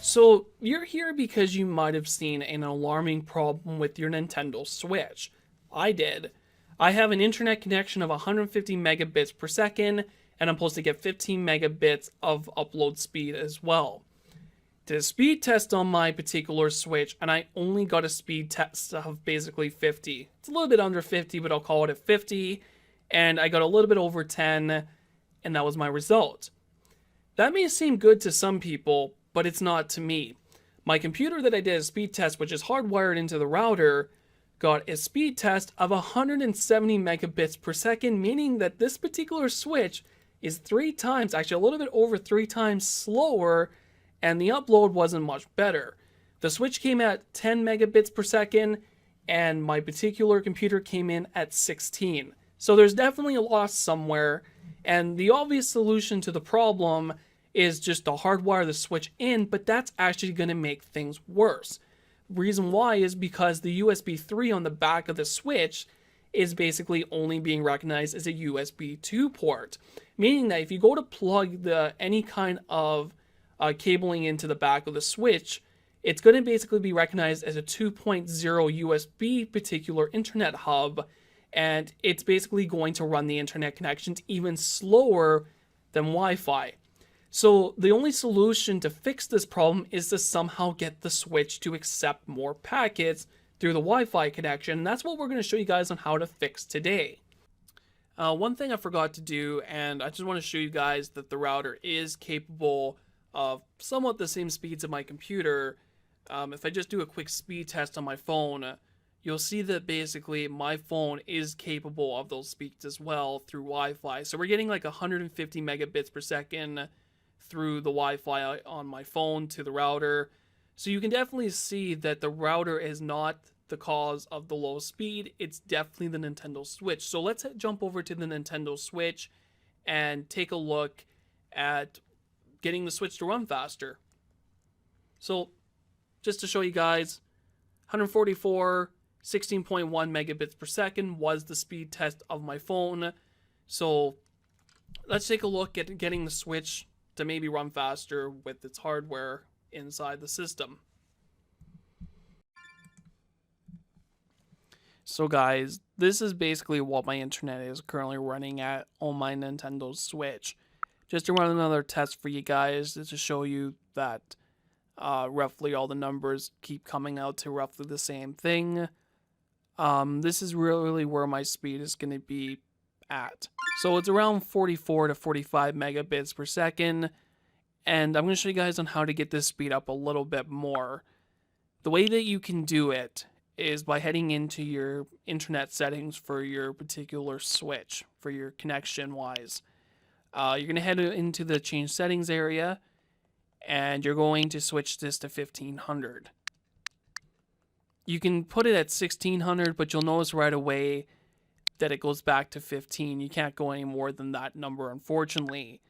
So, you're here because you might have seen an alarming problem with your Nintendo Switch. I did. I have an internet connection of 150 megabits per second, and I'm supposed to get 15 megabits of upload speed as well. Did a speed test on my particular Switch, and I only got a speed test of basically 50. It's a little bit under 50, but I'll call it a 50, and I got a little bit over 10, and that was my result. That may seem good to some people, but it's not to me. My computer that I did a speed test, which is hardwired into the router, got a speed test of 170 megabits per second, meaning that this particular switch is 3 times, actually a little bit over 3 times slower, and the upload wasn't much better. The switch came at 10 megabits per second, and my particular computer came in at 16. So there's definitely a loss somewhere, and the obvious solution to the problem is just to hardwire the switch in, but that's actually going to make things worse. Reason why is because the USB 3 on the back of the switch is basically only being recognized as a USB 2 port, meaning that if you go to plug any kind of cabling into the back of the switch, it's going to basically be recognized as a 2.0 USB particular internet hub, and it's basically going to run the internet connections even slower than Wi-Fi. So the only solution to fix this problem is to somehow get the switch to accept more packets through the Wi-Fi connection. And that's what we're going to show you guys on how to fix today. One thing I forgot to do, and I just want to show you guys that the router is capable of somewhat the same speeds of my computer. If I just do a quick speed test on my phone, you'll see that basically my phone is capable of those speeds as well through Wi-Fi. So we're getting like 150 megabits per second through the Wi-Fi on my phone to the router. So you can definitely see that the router is not the cause of the low speed. It's definitely the Nintendo Switch. So let's jump over to the Nintendo Switch and take a look at getting the Switch to run faster. So just to show you guys, 144, 16.1 megabits per second was the speed test of my phone. So let's take a look at getting the Switch to maybe run faster with its hardware inside the system. So guys, this is basically what my internet is currently running at on my Nintendo Switch. Just to run another test for you guys to show you that roughly all the numbers keep coming out to roughly the same thing. This is really where my speed is going to be at. So it's around 44 to 45 megabits per second, and I'm going to show you guys on how to get this speed up a little bit more. The way that you can do it is by heading into your internet settings for your particular switch, for your connection wise. You're going to head into the change settings area, and you're going to switch this to 1500. You can put it at 1600, but you'll notice right away that it goes back to 15. You can't go any more than that number, unfortunately.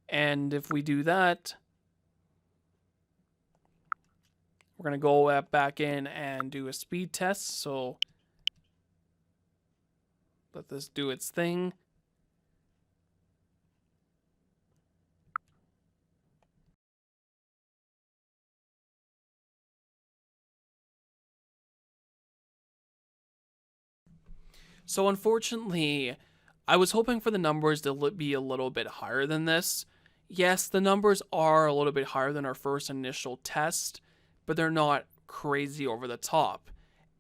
And if we do that, we're going to go back in and do a speed test. So let this do its thing. So unfortunately, I was hoping for the numbers to be a little bit higher than this. Yes, the numbers are a little bit higher than our first initial test, but they're not crazy over the top.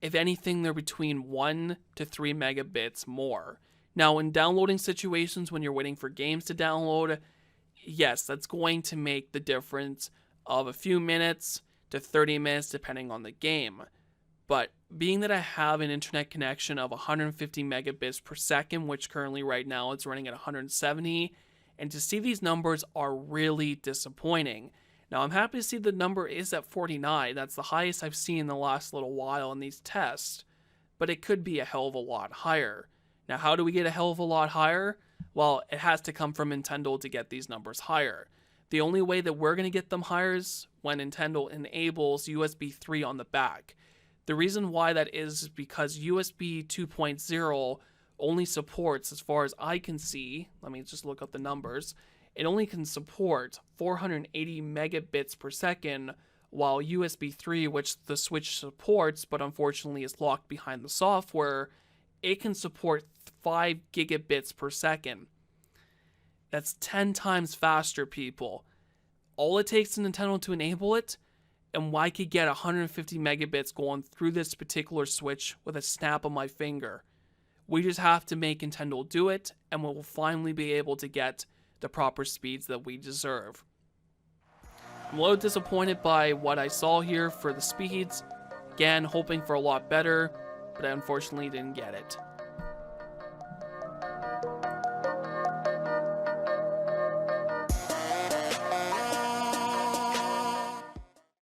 If anything, they're between 1 to 3 megabits more. Now, in downloading situations when you're waiting for games to download, yes, that's going to make the difference of a few minutes to 30 minutes depending on the game. But being that I have an internet connection of 150 megabits per second, which currently right now it's running at 170, and to see these numbers are really disappointing. Now I'm happy to see the number is at 49. That's the highest I've seen in the last little while in these tests, but it could be a hell of a lot higher. Now how do we get a hell of a lot higher? Well, it has to come from Nintendo to get these numbers higher. The only way that we're going to get them higher is when Nintendo enables USB 3 on the back. The reason why that is because USB 2.0 only supports, as far as I can see, let me just look up the numbers, it only can support 480 megabits per second, while USB 3, which the Switch supports but unfortunately is locked behind the software, it can support 5 gigabits per second. That's 10 times faster, people. All it takes to Nintendo to enable it, and I could get 150 megabits going through this particular Switch with a snap of my finger. We just have to make Nintendo do it, and we will finally be able to get the proper speeds that we deserve. I'm a little disappointed by what I saw here for the speeds. Again, hoping for a lot better, but I unfortunately didn't get it.